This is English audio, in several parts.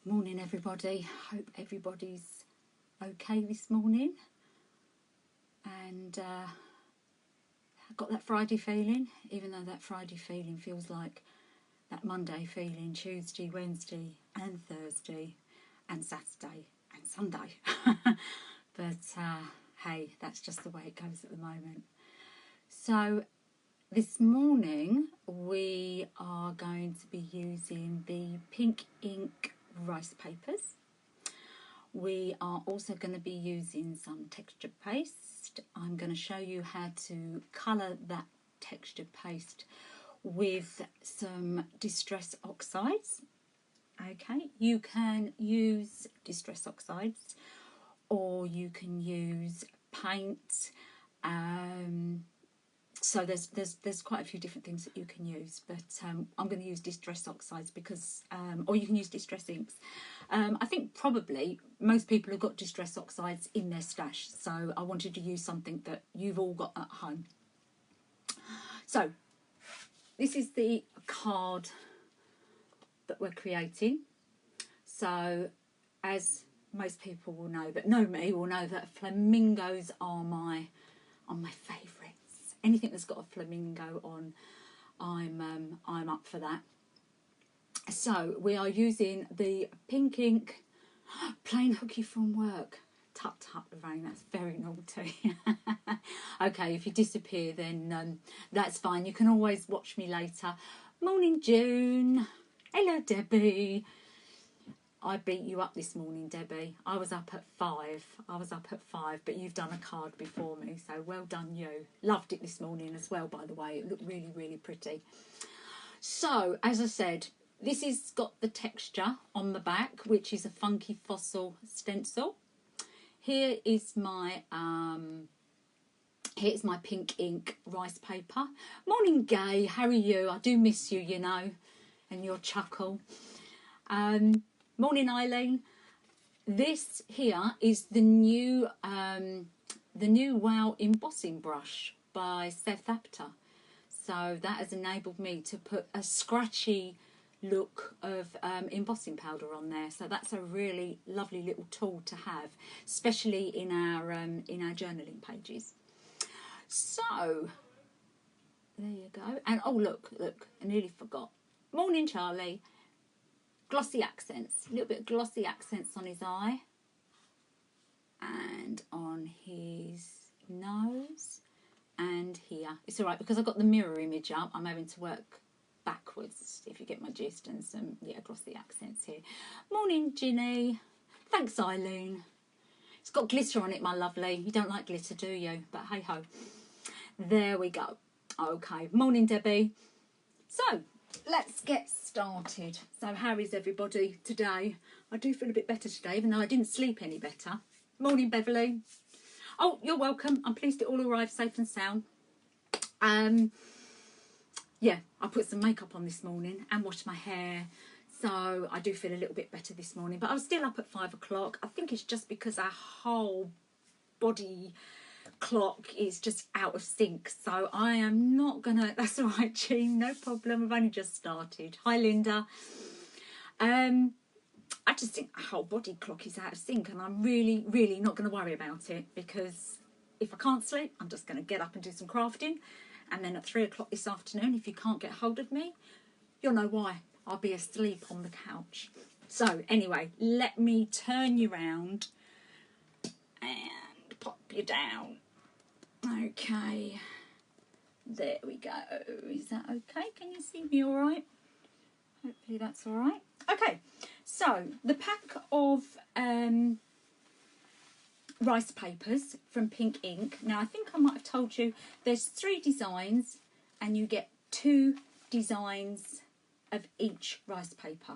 Morning everybody, hope everybody's okay this morning, and I've got that Friday feeling, even though that Friday feeling feels like that Monday feeling, Tuesday, Wednesday and Thursday and Saturday and Sunday. But hey, that's just the way it goes at the moment. So this morning we are going to be using the pink ink rice papers. We are also going to be using some texture paste. I'm going to show you how to colour that texture paste with some distress oxides. Okay, you can use distress oxides or you can use paint. So there's quite a few different things that you can use, but I'm going to use distress oxides because, or you can use distress inks. I think probably most people have got distress oxides in their stash, so I wanted to use something that you've all got at home. So this is the card that we're creating. So as most people will know that know me will know that flamingos are my favourite. Anything that's got a flamingo on, I'm up for that. So we are using the pink ink plain hooky from work. Tut tut, Lorraine, that's very naughty. Okay, if you disappear then that's fine. You can always watch me later. Morning June. Hello Debbie. I beat you up this morning, Debbie. I was up at 5, but you've done a card before me, so well done you. Loved it this morning as well, by the way. It looked really, really pretty. So, as I said, this has got the texture on the back, which is a funky fossil stencil. Here is my here's my pink ink rice paper. Morning, Gay. How are you? I do miss you, you know, and your chuckle. Morning, Eileen. This here is the new Wow embossing brush by Seth Apter. So that has enabled me to put a scratchy look of embossing powder on there. So that's a really lovely little tool to have, especially in our journaling pages. So there you go. And oh look, I nearly forgot. Morning, Charlie. Glossy accents, a little bit of glossy accents on his eye and on his nose and here. It's all right because I've got the mirror image up. I'm having to work backwards, if you get my gist, and some glossy accents here. Morning, Ginny. Thanks, Eileen. It's got glitter on it, my lovely. You don't like glitter, do you? But hey ho. There we go. Okay. Morning, Debbie. So let's get started. So how is everybody today? I do feel a bit better today, even though I didn't sleep any better. Morning, Beverly. Oh, you're welcome. I'm pleased it all arrived safe and sound. Yeah, I put some makeup on this morning and washed my hair, so I do feel a little bit better this morning. But I was still up at 5 o'clock. I think it's just because our whole body clock is just out of sync, so I am not gonna. That's all right, Jean, no problem. I've only just started. Hi, Linda. I just think our whole body clock is out of sync, and I'm really, really not going to worry about it, because if I can't sleep, I'm just going to get up and do some crafting, and then at 3 o'clock this afternoon, if you can't get hold of me, you'll know why. I'll be asleep on the couch. So anyway, let me turn you round and pop you down. Okay, there we go. Is that okay? Can you see me all right? Hopefully that's all right. Okay, so the pack of rice papers from Pink Ink. Now, I think I might have told you there's 3 designs and you get 2 designs of each rice paper.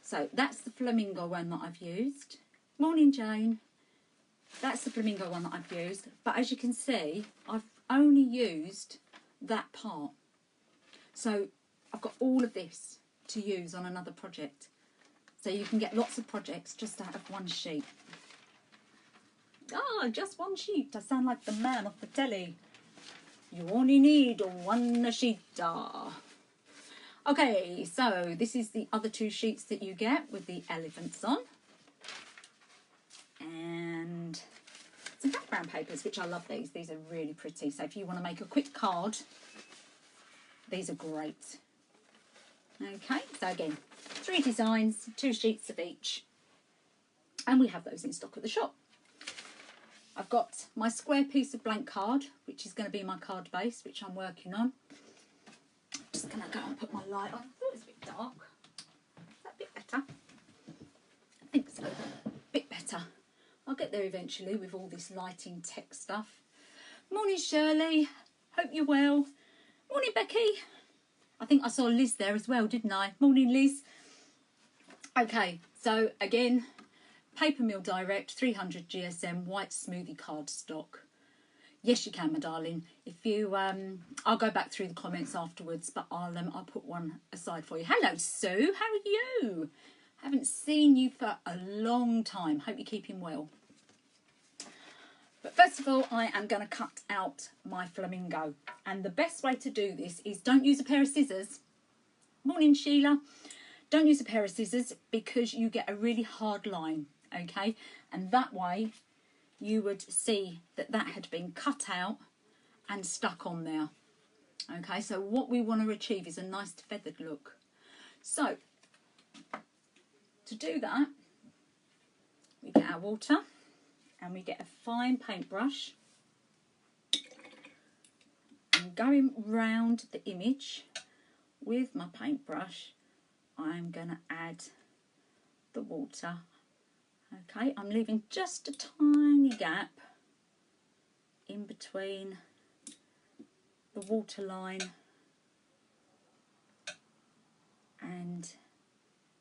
So that's the flamingo one that I've used. Morning, Jane. That's the flamingo one that I've used, but as you can see, I've only used that part. So I've got all of this to use on another project. So you can get lots of projects just out of one sheet. Ah, just one sheet. I sound like the man off the telly. You only need one sheet. Okay, so this is the other two sheets that you get with the elephants on. And some background papers, which I love these. These are really pretty. So if you want to make a quick card, these are great. Okay, so again, 3 designs, 2 sheets of each. And we have those in stock at the shop. I've got my square piece of blank card, which is going to be my card base, which I'm working on. Just going to go and put my light on. I thought it was a bit dark. Is that a bit better? I think so. A bit better. I'll get there eventually with all this lighting tech stuff. Morning, Shirley. Hope you're well. Morning, Becky. I think I saw Liz there as well, didn't I? Morning, Liz. Okay, so again, Paper Mill Direct 300 GSM white smoothie cardstock. Yes, you can, my darling. If you, I'll go back through the comments afterwards, but I'll put one aside for you. Hello, Sue. How are you? Haven't seen you for a long time. Hope you're keeping well. But first of all, I am going to cut out my flamingo. And the best way to do this is don't use a pair of scissors. Morning, Sheila. Don't use a pair of scissors because you get a really hard line, okay? And that way you would see that that had been cut out and stuck on there. Okay, so what we want to achieve is a nice feathered look. So, to do that, we get our water and we get a fine paintbrush. And going round the image with my paintbrush, I'm going to add the water. Okay, I'm leaving just a tiny gap in between the waterline and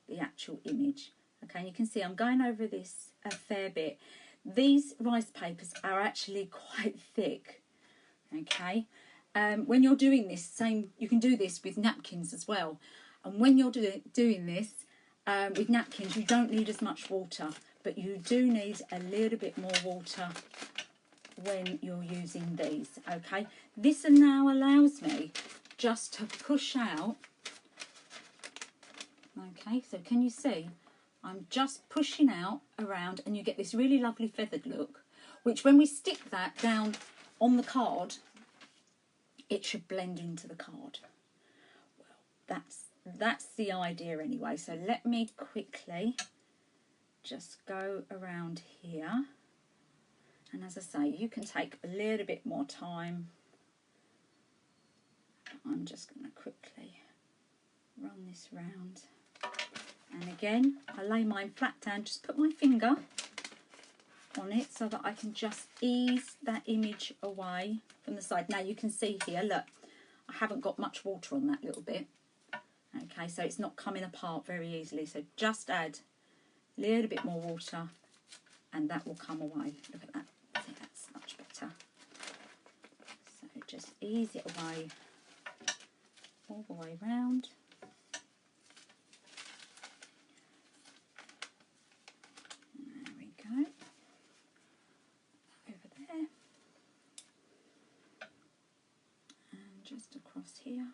the actual image. Okay, and you can see I'm going over this a fair bit. These rice papers are actually quite thick. Okay, when you're doing this, you can do this with napkins as well. And when you're doing this with napkins, you don't need as much water, but you do need a little bit more water when you're using these. Okay, this now allows me just to push out. Okay, so can you see? I'm just pushing out around and you get this really lovely feathered look, which when we stick that down on the card, it should blend into the card. Well, that's the idea anyway. So let me quickly just go around here. And as I say, you can take a little bit more time. I'm just going to quickly run this round. And again, I lay mine flat down, just put my finger on it so that I can just ease that image away from the side. Now you can see here, look, I haven't got much water on that little bit. Okay, so it's not coming apart very easily. So just add a little bit more water and that will come away. Look at that. See, that's much better. So just ease it away all the way round. There we go. Over there. And just across here.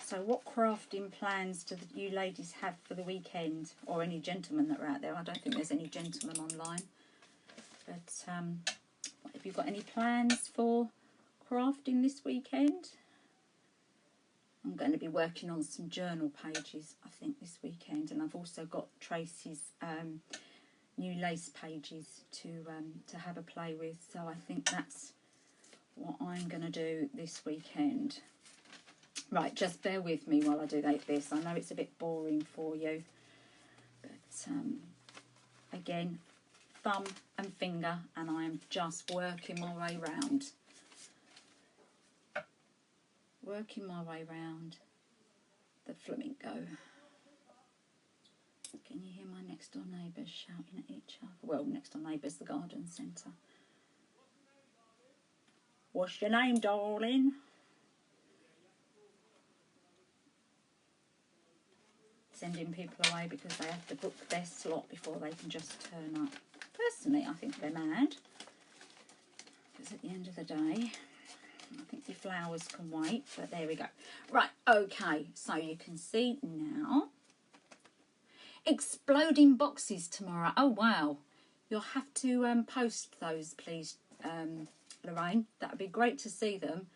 So what crafting plans do you ladies have for the weekend, or any gentlemen that are out there? I don't think there's any gentlemen online. But have you got any plans for crafting this weekend? I'm going to be working on some journal pages, I think, this weekend. And I've also got Tracy's new lace pages to have a play with. So I think that's what I'm going to do this weekend. Right, just bear with me while I do this. I know it's a bit boring for you, but again, thumb and finger, and I am just working my way round. Working my way round the flamingo. Can you hear my next door neighbours shouting at each other? Well, next door neighbours, the garden centre. What's your name, darling? Sending people away because they have to book their slot before they can just turn up. Personally, I think they're mad, because at the end of the day, I think the flowers can wait, but there we go. Right, okay, so you can see now. Exploding boxes tomorrow. Oh, wow. You'll have to post those, please, Lorraine. That would be great to see them.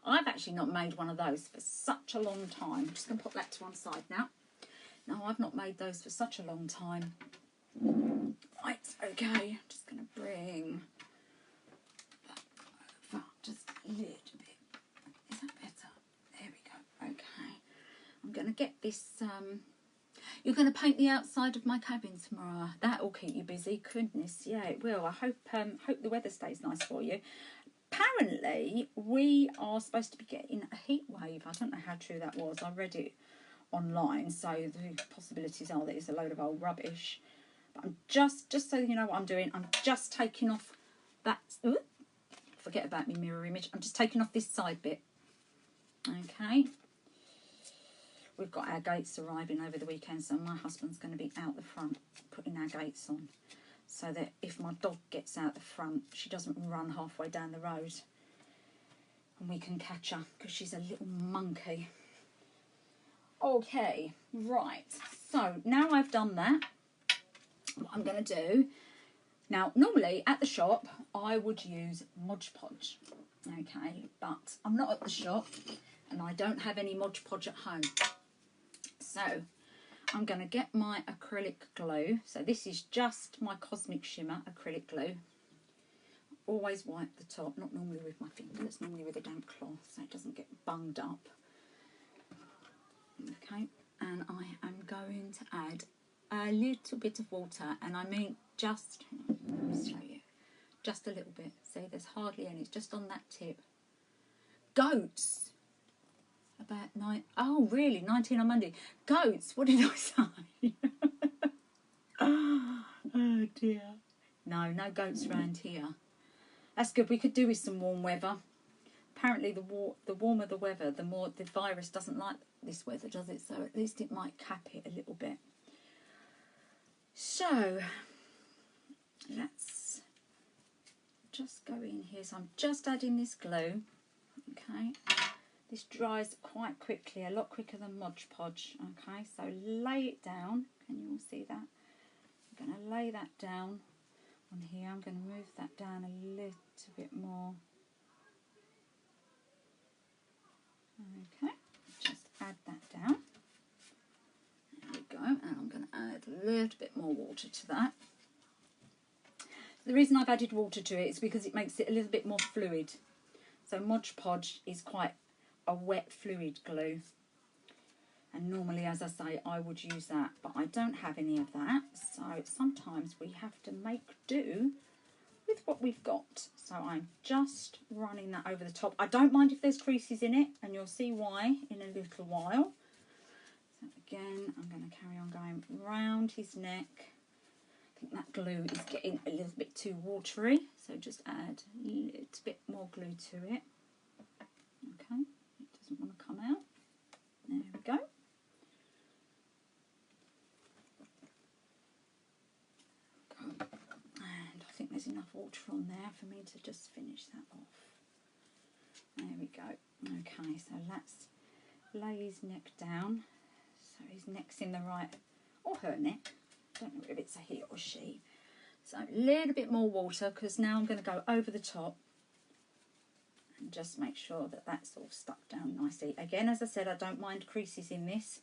I've actually not made one of those for such a long time. I'm just going to put that to one side now. No, I've not made those for such a long time. Right, okay. I'm just going to bring that over just a little bit. Is that better? There we go. Okay. I'm going to get this... You're going to paint the outside of my cabin tomorrow. That'll keep you busy. Goodness, yeah, it will. I hope the weather stays nice for you. Apparently, we are supposed to be getting a heat wave. I don't know how true that was. I read it online, so the possibilities are that it's a load of old rubbish. But I'm just so you know what I'm doing, I'm just taking off that... Ooh, forget about my mirror image. I'm just taking off this side bit. Okay. We've got our gates arriving over the weekend, so my husband's going to be out the front putting our gates on, so that if my dog gets out the front, she doesn't run halfway down the road and we can catch her, because she's a little monkey. Okay, right, so now I've done that, what I'm going to do, now normally at the shop I would use Mod Podge, okay, but I'm not at the shop and I don't have any Mod Podge at home. So I'm going to get my acrylic glue. So this is just my Cosmic Shimmer acrylic glue. Always wipe the top, not normally with my fingers, normally with a damp cloth so it doesn't get bunged up. Okay, and I am going to add a little bit of water, and I mean just, let me show you, just a little bit. See, there's hardly any, it's just on that tip. Goats. About 9, oh really, 19 on Monday. Goats, what did I say? Oh dear. No goats around here. That's good, we could do with some warm weather. Apparently the warmer the weather, the more the virus doesn't like this weather, does it? So at least it might cap it a little bit. So, let's just go in here. So I'm just adding this glue, okay. This dries quite quickly, a lot quicker than Mod Podge, okay? So lay it down. Can you all see that? I'm going to lay that down on here. I'm going to move that down a little bit more. Okay, just add that down. There we go. And I'm going to add a little bit more water to that. The reason I've added water to it is because it makes it a little bit more fluid. So Mod Podge is quite a wet fluid glue, and normally, as I say, I would use that, but I don't have any of that, so sometimes we have to make do with what we've got. So I'm just running that over the top. I don't mind if there's creases in it, and you'll see why in a little while. So again, I'm going to carry on going round his neck. I think that glue is getting a little bit too watery, so just add a little bit more glue to it. Okay. Want to come out. There we go. And I think there's enough water on there for me to just finish that off. There we go. Okay, so let's lay his neck down. So his neck's in the right, or her neck. I don't know if it's a he or she. So a little bit more water, because now I'm going to go over the top. And just make sure that that's all stuck down nicely. Again, as I said, I don't mind creases in this.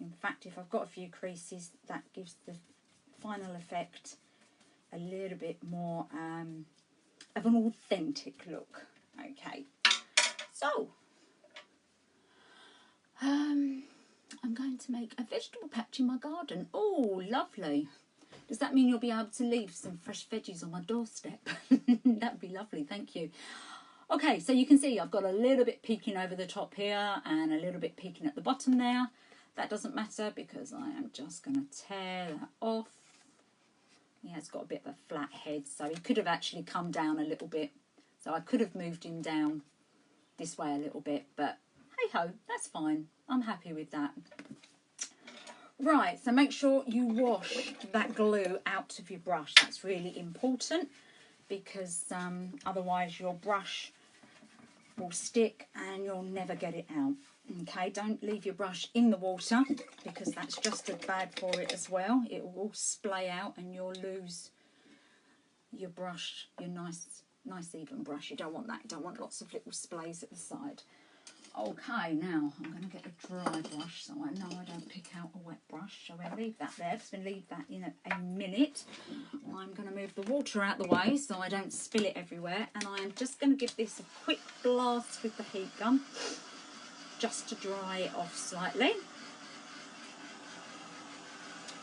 In fact, if I've got a few creases, that gives the final effect a little bit more of an authentic look. Okay, so I'm going to make a vegetable patch in my garden. Oh, lovely. Does that mean you'll be able to leave some fresh veggies on my doorstep? That'd be lovely, thank you. Okay, so you can see I've got a little bit peeking over the top here and a little bit peeking at the bottom there. That doesn't matter because I am just going to tear that off. Yeah, it's got a bit of a flat head, so he could have actually come down a little bit. So I could have moved him down this way a little bit, but hey-ho, that's fine. I'm happy with that. Right, so make sure you wash that glue out of your brush. That's really important because otherwise your brush will stick and you'll never get it out. Okay, don't leave your brush in the water because that's just as bad for it as well. It will all splay out and you'll lose your brush, your nice even brush. You don't want that. You don't want lots of little splays at the side. Okay, now I'm going to get a dry brush so I know I don't pick out a wet brush. So we'll leave that there. Just going to leave that in a minute. I'm going to move the water out the way so I don't spill it everywhere. And I am just going to give this a quick blast with the heat gun just to dry it off slightly.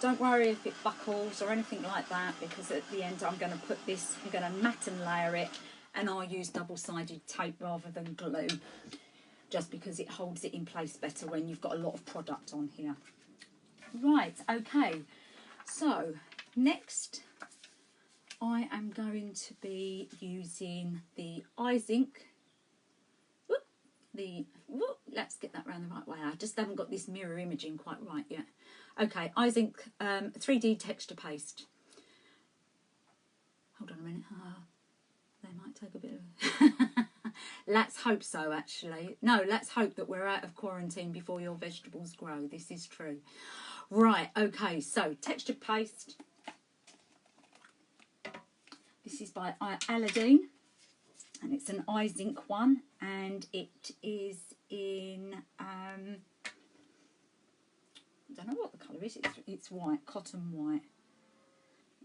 Don't worry if it buckles or anything like that, because at the end I'm going to put this, I'm going to mat and layer it, and I'll use double-sided tape rather than glue, just because it holds it in place better when you've got a lot of product on here. Right, okay, so next I am going to be using the eyes ink. Let's get that round the right way. I just haven't got this mirror imaging quite right yet. Okay, eyes ink 3D texture paste. Hold on a minute. They might take a bit of... Let's hope so, actually. No, let's hope that we're out of quarantine before your vegetables grow. This is true. Right, okay, so texture paste. This is by Aladdin, and it's an eyes ink one, and it is in... I don't know what the colour is. It's white, cotton white.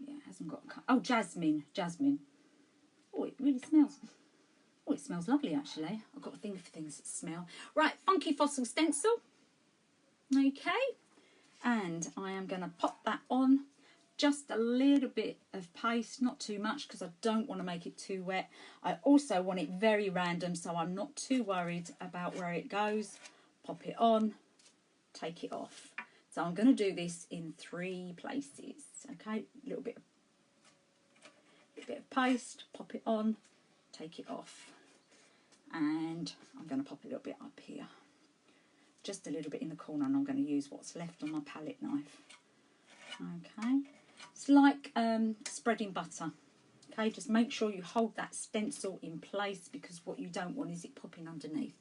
Yeah, it hasn't got a colour. Oh, jasmine. Oh, it really smells. Oh, it smells lovely, actually. I've got a thing for things that smell. Right, funky fossil stencil. Okay. And I am going to pop that on. Just a little bit of paste, not too much, because I don't want to make it too wet. I also want it very random, so I'm not too worried about where it goes. Pop it on, take it off. So I'm going to do this in 3 places. Okay, a little bit of paste, pop it on, take it off. And I'm going to pop a little bit up here. Just a little bit in the corner, and I'm going to use what's left on my palette knife. Okay, it's like spreading butter. Okay, just make sure you hold that stencil in place, because what you don't want is it popping underneath.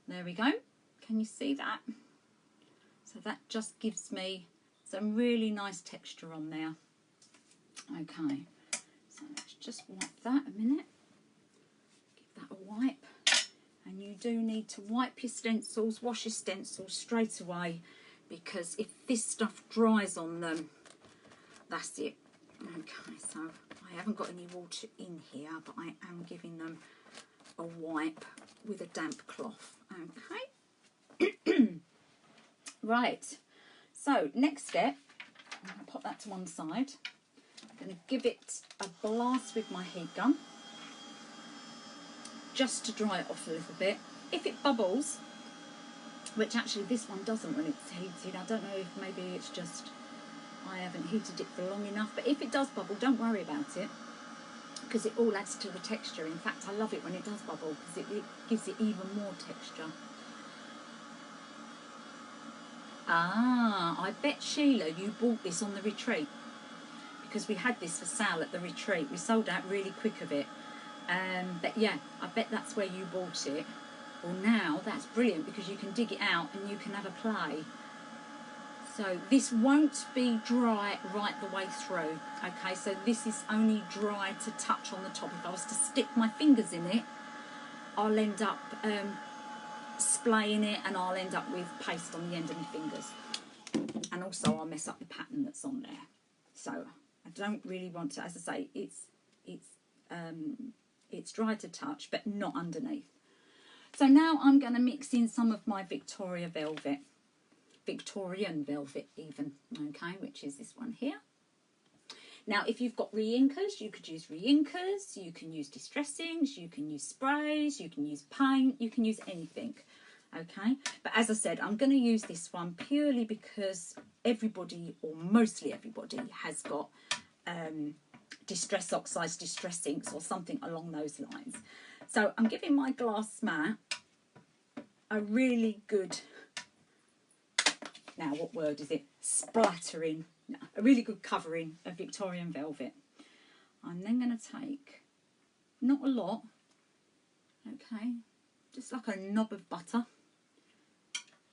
There we go. Can you see that? So that just gives me some really nice texture on there. Okay, so let's just wipe that a minute. Give that a wipe. And you do need to wipe your stencils, wash your stencils straight away, because if this stuff dries on them, that's it. Okay, so I haven't got any water in here, but I am giving them a wipe with a damp cloth. Okay. Right, so next step, I'm going to pop that to one side. I'm going to give it a blast with my heat gun, just to dry it off a little bit. If it bubbles, which actually this one doesn't when it's heated, I don't know if maybe it's just I haven't heated it for long enough, but if it does bubble, don't worry about it, because it all adds to the texture. In fact, I love it when it does bubble, because it gives it even more texture. Ah, I bet, Sheila, you bought this on the retreat, because we had this for sale at the retreat. We sold out really quick of it. But yeah, I bet that's where you bought it. Well, now that's brilliant, because you can dig it out and you can have a play. So this won't be dry right the way through. Okay, so this is only dry to touch on the top. If I was to stick my fingers in it, I'll end up splaying it, and I'll end up with paste on the end of my fingers. And also I'll mess up the pattern that's on there. So I don't really want to, as I say, it's dry to touch, but not underneath. So now I'm going to mix in some of my Victorian velvet even, okay, which is this one here. Now, if you've got re-inkers, you could use re-inkers, you can use distressings, you can use sprays, you can use paint, you can use anything, okay? But as I said, I'm going to use this one purely because everybody, or mostly everybody, has got distress oxides, distress inks, or something along those lines. So I'm giving my glass mat a really good, now what word is it, splattering, no, a really good covering of Victorian velvet. I'm then going to take, not a lot, okay, just like a knob of butter,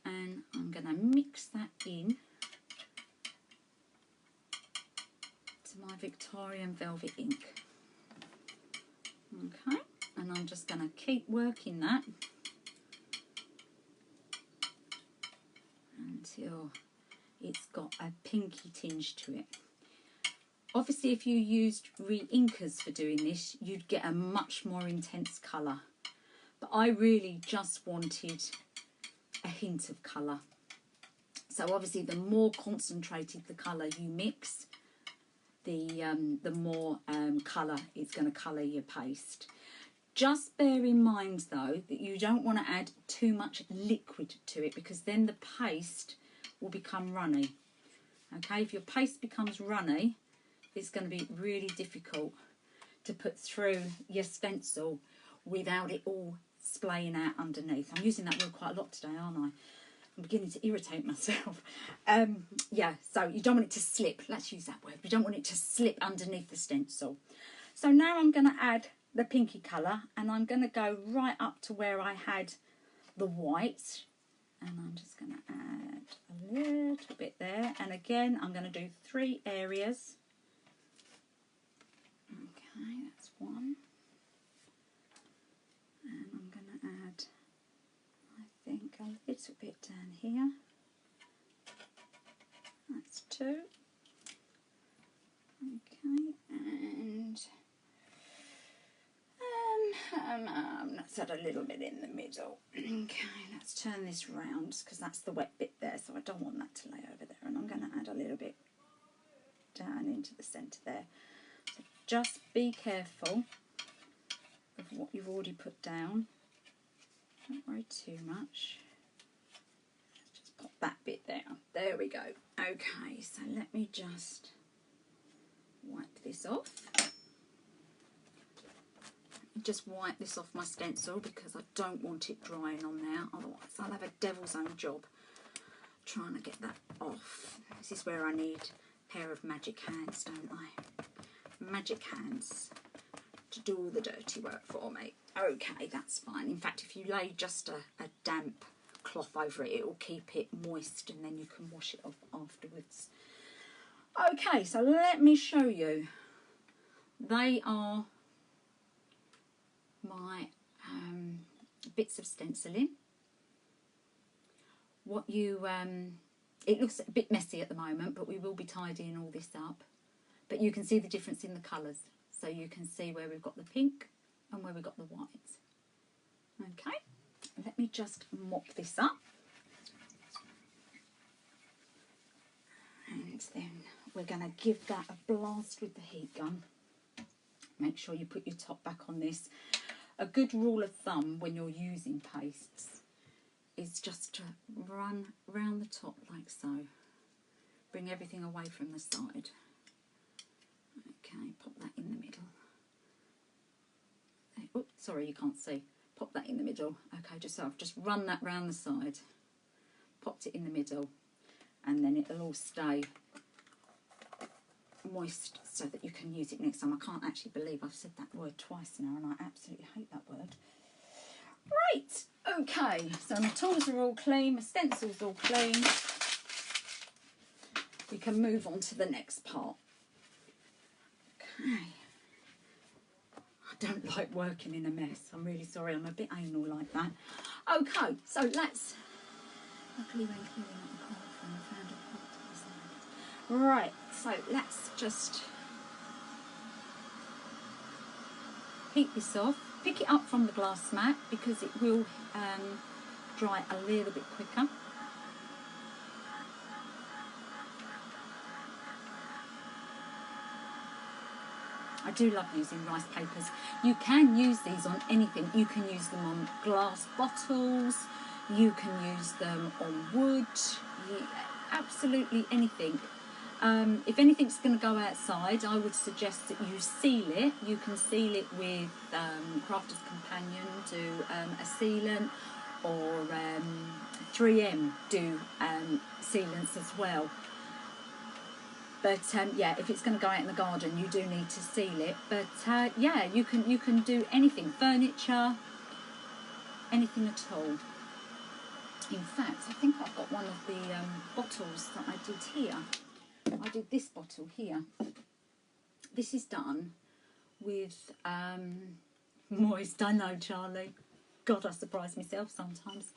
and I'm going to mix that in to my Victorian Velvet ink. Okay, and I'm just going to keep working that until it's got a pinky tinge to it. Obviously, if you used re-inkers for doing this, you'd get a much more intense colour. But I really just wanted a hint of colour. So obviously, the more concentrated the colour you mix, the more colour it's going to colour your paste. Just bear in mind, though, that you don't want to add too much liquid to it, because then the paste will become runny. Okay, if your paste becomes runny, it's going to be really difficult to put through your stencil without it all splaying out underneath. I'm using that word quite a lot today, aren't I? I'm beginning to irritate myself. Yeah, so you don't want it to slip. Let's use that word. You don't want it to slip underneath the stencil. So now I'm going to add the pinky colour, and I'm going to go right up to where I had the white. And I'm just going to add a little bit there. And again, I'm going to do 3 areas. Okay, that's one. And I'm going to add, I think, a little bit down here. That's 2. Okay, and let's add a little bit in the middle. Okay, let's turn this round, because that's the wet bit there, so I don't want that to lay over there. And I'm going to add a little bit down into the centre there. So just be careful of what you've already put down. Don't worry too much. Let's just pop that bit down. There we go. Okay, so let me just wipe this off. Just wipe this off my stencil, because I don't want it drying on there, otherwise I'll have a devil's own job trying to get that off. This is where I need a pair of magic hands, don't I? Magic hands to do all the dirty work for me. Okay, that's fine. In fact, if you lay just a damp cloth over it, it will keep it moist, and then you can wash it off afterwards. Okay, so let me show you. They are my bits of stenciling. What you it looks a bit messy at the moment, but we will be tidying all this up. But you can see the difference in the colours, so you can see where we've got the pink and where we've got the white. Okay, let me just mop this up, and then we're going to give that a blast with the heat gun. Make sure you put your top back on this. A good rule of thumb when you're using pastes is just to run round the top like so. Bring everything away from the side. Okay, pop that in the middle. Oh, sorry, you can't see. Pop that in the middle. Okay, just so I've just run that round the side. Popped it in the middle, and then it'll all stay moist so that you can use it next time. I can't actually believe I've said that word twice now, and I absolutely hate that word. Right, okay, so my tools are all clean, my stencil's all clean. We can move on to the next part. Okay. I don't like working in a mess. I'm really sorry, I'm a bit anal like that. Okay, so let's... Luckily when cleaning up the colour I found a pot to the side. Right, so let's just heat this off. Pick it up from the glass mat, because it will dry a little bit quicker. I do love using rice papers. You can use these on anything. You can use them on glass bottles, you can use them on wood, absolutely anything. If anything's going to go outside, I would suggest that you seal it. You can seal it with Crafter's Companion, do a sealant, or 3M do sealants as well. But yeah, if it's going to go out in the garden, you do need to seal it. But yeah, you can do anything, furniture, anything at all. In fact, I think I've got one of the bottles that I did here. I did this bottle here. This is done with moist. I know, Charlie. God, I surprise myself sometimes.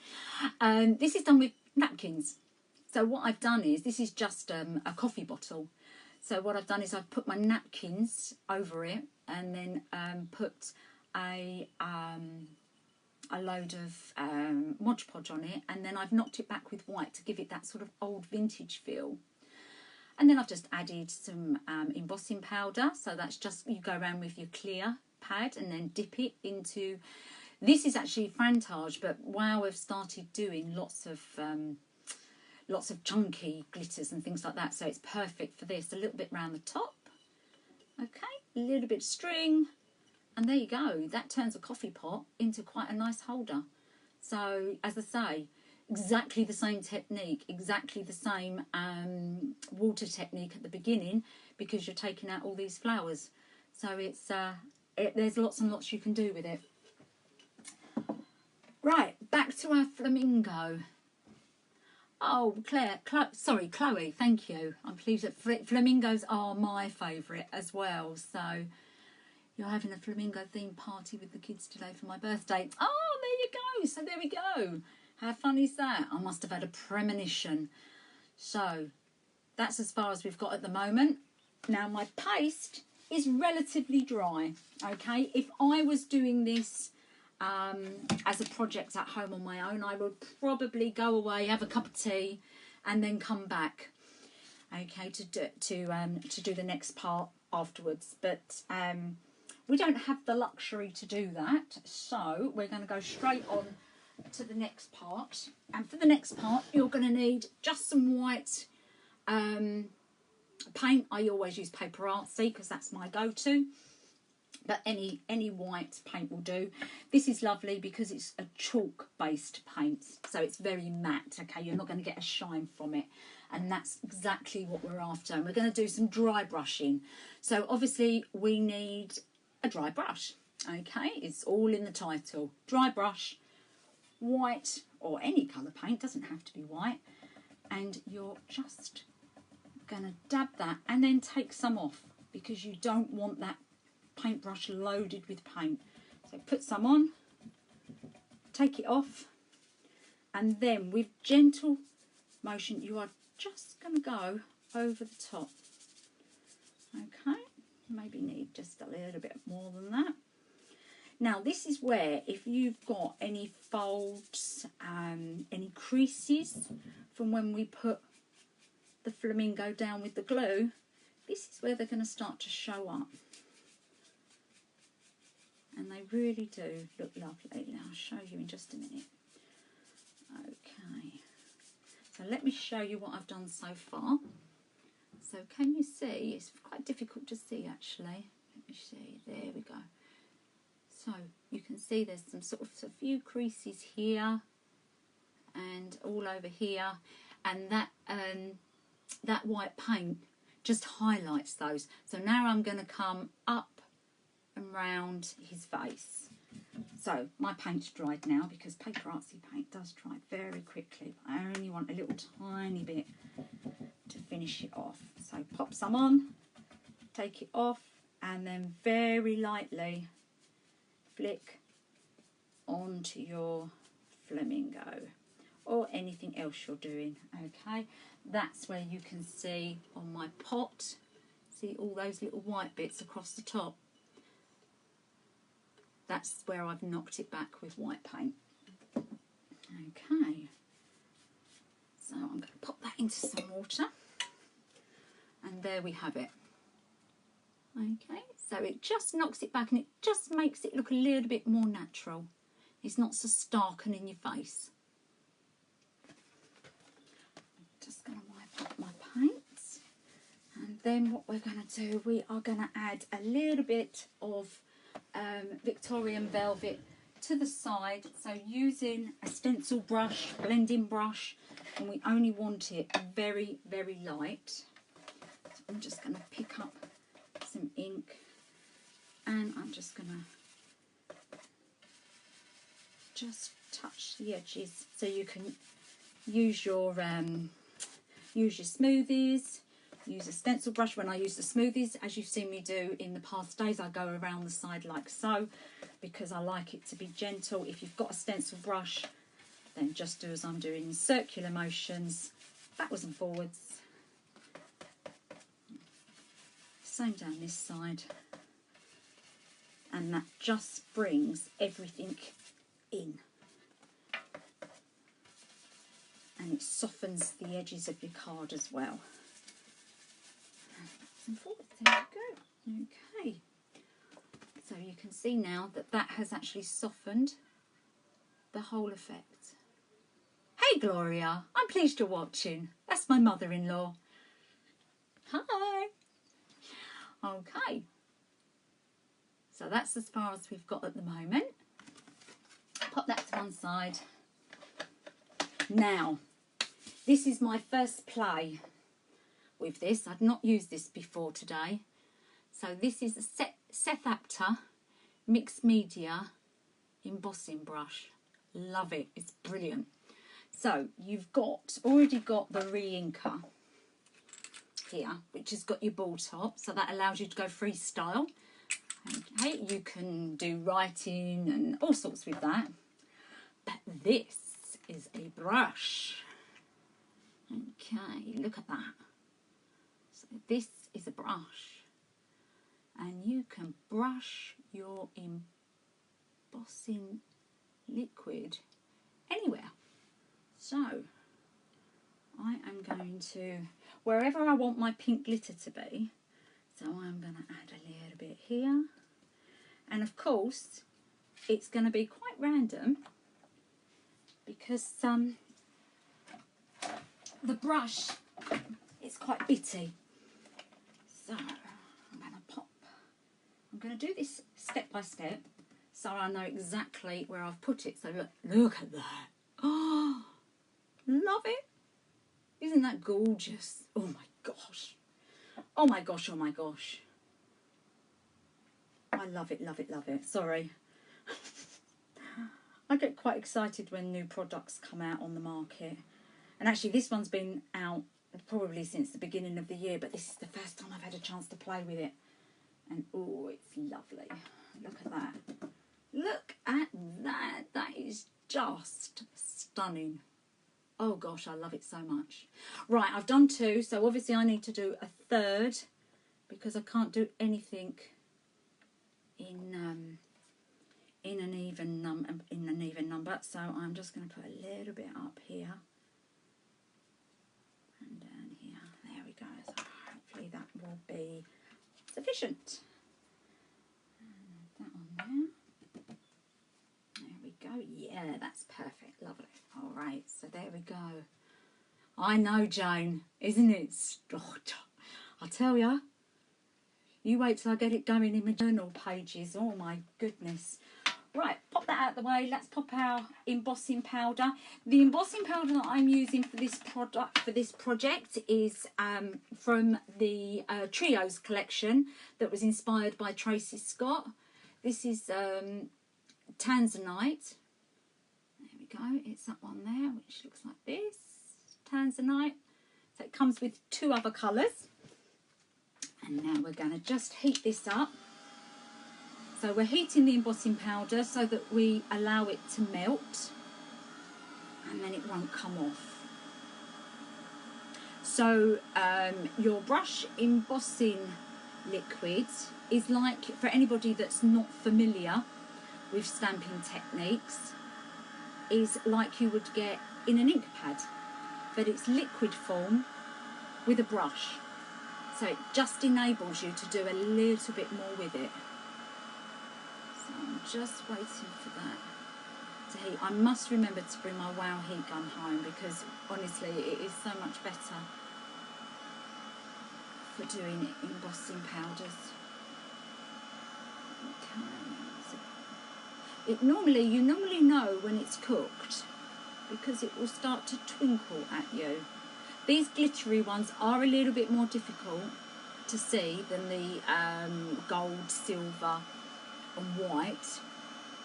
This is done with napkins. So what I've done is, this is just a coffee bottle. So what I've done is I've put my napkins over it and then put a load of Mod Podge on it, and then I've knocked it back with white to give it that sort of old vintage feel. And then I've just added some embossing powder. So that's just, you go around with your clear pad and then dip it into, this is actually Frantage, but wow, I've started doing lots of chunky glitters and things like that. So it's perfect for this. A little bit round the top. Okay, a little bit of string. And there you go. That turns a coffee pot into quite a nice holder. So, as I say, exactly the same technique, exactly the same water technique at the beginning, because you're taking out all these flowers. So it's there's lots and lots you can do with it. Right, back to our flamingo. Oh, Chloe, thank you. I'm pleased that flamingos are my favourite as well. So you're having a flamingo themed party with the kids today for my birthday. Oh, there you go. So there we go. How fun is that? I must have had a premonition. So that's as far as we've got at the moment. Now my paste is relatively dry. Okay, if I was doing this as a project at home on my own, I would probably go away, have a cup of tea, and then come back. Okay, to do the next part afterwards. But we don't have the luxury to do that, so we're going to go straight on to the next part. And for the next part, you're going to need just some white paint. I always use Paper Artsy because that's my go-to, but any white paint will do. This is lovely because it's a chalk based paint, so it's very matte. Okay, you're not going to get a shine from it, and that's exactly what we're after. And we're going to do some dry brushing. So obviously we need a dry brush. Okay, it's all in the title. Dry brush, white or any colour paint, doesn't have to be white, and you're just going to dab that and then take some off, because you don't want that paintbrush loaded with paint. So put some on, take it off, and then with gentle motion you are just going to go over the top. Okay, maybe need just a little bit more than that. Now this is where, if you've got any folds, any creases from when we put the flamingo down with the glue, this is where they're going to start to show up. And they really do look lovely. Now I'll show you in just a minute. Okay, so let me show you what I've done so far. So can you see? It's quite difficult to see actually. Let me see, there we go. So you can see there's some sort of a few creases here and all over here, and that white paint just highlights those. So now I'm going to come up and round his face. So my paint's dried now, because Paper Artsy paint does dry very quickly. I only want a little tiny bit to finish it off. So pop some on, take it off, and then very lightly flick onto your flamingo or anything else you're doing. Okay, that's where you can see on my pot, see all those little white bits across the top. That's where I've knocked it back with white paint. Okay, so I'm going to pop that into some water, and there we have it. Okay, so it just knocks it back and it just makes it look a little bit more natural. It's not so stark and in your face. I'm just going to wipe up my paints, and then what we're going to do, we are going to add a little bit of Victorian Velvet to the side. So using a stencil brush, blending brush, and we only want it very, very light. So I'm just going to pick up some ink, and I'm just going to just touch the edges so you can use your smoothies. Use a stencil brush. When I use the smoothies, as you've seen me do in the past days, I go around the side like so, because I like it to be gentle. If you've got a stencil brush, then just do as I'm doing, in circular motions, backwards and forwards. Same down this side. And that just brings everything in. And it softens the edges of your card as well. And forward. There you go. Okay. So you can see now that that has actually softened the whole effect. Hey Gloria, I'm pleased you're watching. That's my mother-in-law. Hi. Okay. So that's as far as we've got at the moment. Pop that to one side. Now, this is my first play with this. I've not used this before today. So this is a Seth Apter mixed media embossing brush. Love it. It's brilliant. So you've already got the re-inker here, which has got your ball top. So that allows you to go freestyle. Okay, you can do writing and all sorts with that. But this is a brush. Okay, look at that. So this is a brush. And you can brush your embossing liquid anywhere. So I am going to, wherever I want my pink glitter to be, so I'm going to add a little bit here. And of course, it's going to be quite random because the brush is quite bitty. So I'm going to do this step by step so I know exactly where I've put it. So look at that. Oh, love it. Isn't that gorgeous? Oh my gosh. Oh my gosh, oh my gosh. I love it, love it, love it. Sorry. I get quite excited when new products come out on the market. And actually this one's been out probably since the beginning of the year, but this is the first time I've had a chance to play with it. And oh, it's lovely. Look at that. Look at that. That is just stunning. Oh gosh, I love it so much. Right, I've done two, so obviously I need to do a third because I can't do anything in an even number. So I'm just going to put a little bit up here and down here. There we go. So hopefully that will be sufficient. And that on there. There we go. Yeah, that's perfect. Lovely. All right, so there we go. I know, Jane, isn't it? Oh, I'll tell you. You wait till I get it going in my journal pages. Oh my goodness. Right, pop that out of the way. Let's pop our embossing powder. The embossing powder that I'm using for this project is from the Trios collection that was inspired by Tracy Scott. This is Tanzanite. There we go. It's that one there, which looks like this. Tanzanite. So it comes with two other colours. And now we're going to just heat this up. So we're heating the embossing powder so that we allow it to melt and then it won't come off. So your brush embossing liquid is like, for anybody that's not familiar with stamping techniques, is like you would get in an ink pad, but it's liquid form with a brush. So it just enables you to do a little bit more with it. So I'm just waiting for that to heat. I must remember to bring my Wow heat gun home because honestly it is so much better for doing embossing powders. Okay. You normally know when it's cooked because it will start to twinkle at you. These glittery ones are a little bit more difficult to see than the gold, silver and white,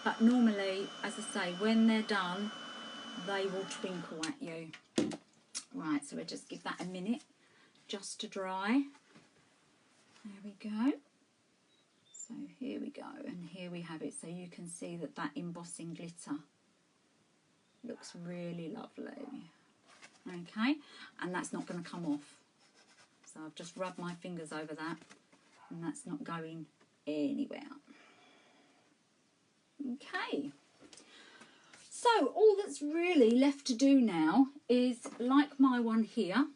But normally, as I say, when they're done, they will twinkle at you. Right, so we'll just give that a minute just to dry. There we go. So here we go, and here we have it. So you can see that that embossing glitter looks really lovely. Okay, and that's not going to come off. So I've just rubbed my fingers over that, and that's not going anywhere. Okay. So all that's really left to do now is, like my one here,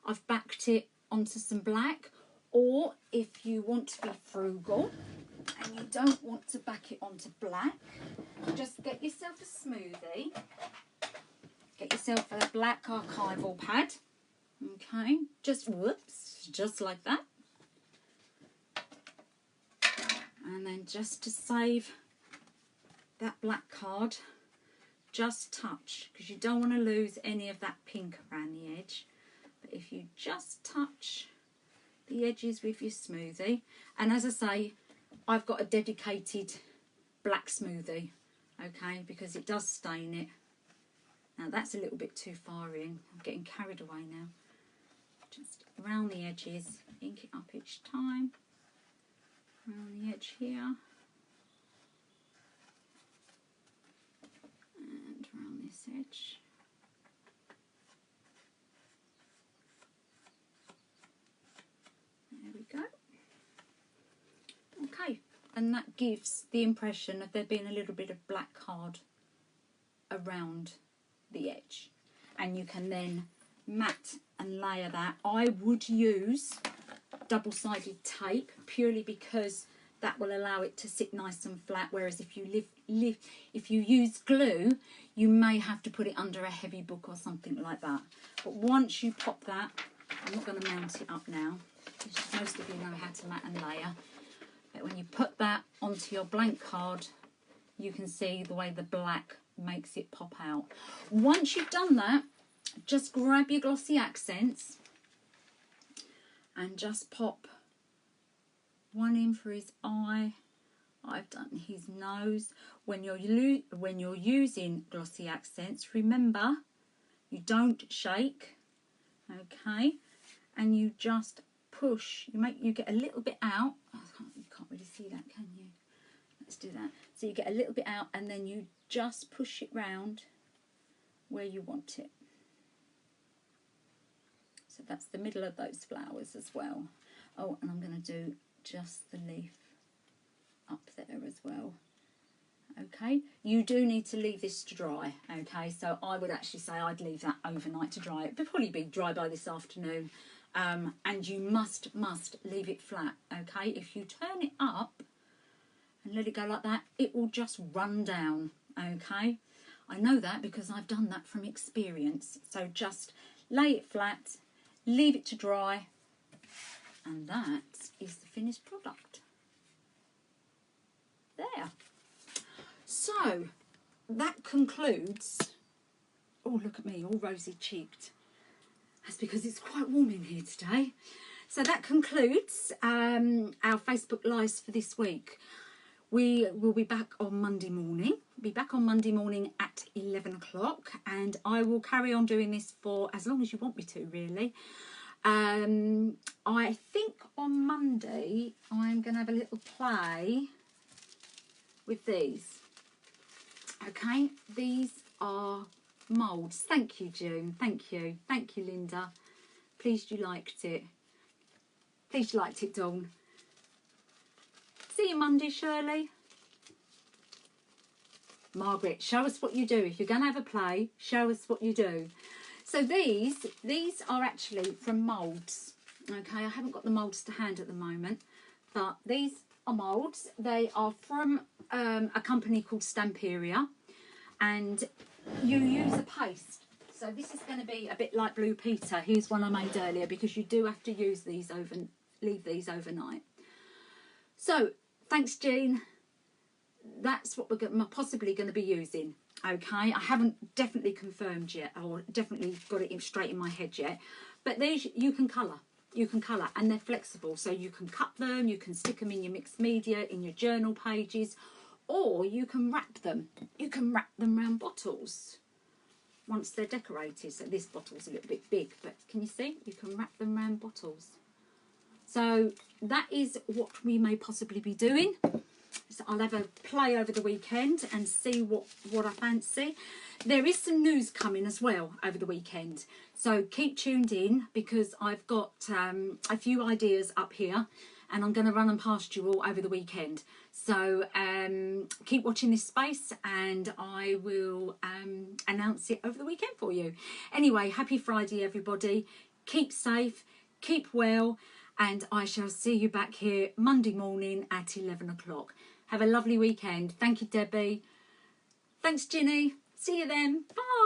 I've backed it onto some black, or if you want to be frugal and you don't want to back it onto black, just get yourself a smoothie, get yourself a black archival pad, okay, just whoops, just like that. And then just to save that black card, just touch, because you don't want to lose any of that pink around the edge. But if you just touch the edges with your smoothie, and as I say, I've got a dedicated black smoothie, okay, because it does stain it. Now that's a little bit too far in, I'm getting carried away now. Just around the edges, ink it up each time, around the edge here, and around this edge. There we go. Okay, and that gives the impression of there being a little bit of black card around the edge. And you can then mat and layer that. I would use double-sided tape purely because that will allow it to sit nice and flat, whereas if you if you use glue, you may have to put it under a heavy book or something like that. But once you pop that, I'm not going to mount it up now, because most of you know how to mat and layer. But when you put that onto your blank card, you can see the way the black makes it pop out. Once you've done that, just grab your glossy accents and just pop one in for his eye. I've done his nose. When you're using glossy accents, remember, you don't shake, okay? And you just push. You get a little bit out. Oh, you can't really see that, can you? Let's do that. So you get a little bit out, and then you just push it round where you want it. So that's the middle of those flowers as well. Oh, and I'm going to do just the leaf up there as well. Okay, you do need to leave this to dry. Okay, so I would actually say I'd leave that overnight to dry. It would probably be dry by this afternoon. And you must leave it flat. Okay, if you turn it up and let it go like that, it will just run down. Okay, I know that because I've done that from experience. So just lay it flat, leave it to dry, and that is the finished product. There. So that concludes. Oh, look at me, all rosy cheeked. That's because it's quite warm in here today. So that concludes our Facebook Lives for this week. We will be back on Monday morning. Be back on Monday morning at 11 o'clock, and I will carry on doing this for as long as you want me to, really. I think on Monday I'm going to have a little play with these. Okay, these are moulds. Thank you, June. Thank you, Linda. Pleased you liked it. Pleased you liked it, Dawn. See you Monday, Shirley. Margaret, show us what you do. If you're going to have a play, show us what you do. So these are actually from moulds. Okay, I haven't got the moulds to hand at the moment, but these are moulds. They are from a company called Stamperia, and you use a paste. So this is going to be a bit like Blue Peter. Here's one I made earlier, because you do have to use these leave these overnight. So thanks, Jean. That's what we're possibly going to be using. Okay, I haven't definitely confirmed yet, or definitely got it straight in my head yet. But these you can colour. You can colour, and they're flexible, so you can cut them, you can stick them in your mixed media, in your journal pages, or you can wrap them. You can wrap them around bottles once they're decorated. So this bottle's a little bit big, but can you see? You can wrap them around bottles. So that is what we may possibly be doing. So I'll have a play over the weekend and see what I fancy. There is some news coming as well over the weekend. So keep tuned in, because I've got a few ideas up here and I'm going to run them past you all over the weekend. So keep watching this space and I will announce it over the weekend for you. Anyway, happy Friday, everybody. Keep safe, keep well, and I shall see you back here Monday morning at 11 o'clock. Have a lovely weekend. Thank you, Debbie. Thanks, Ginny. See you then. Bye.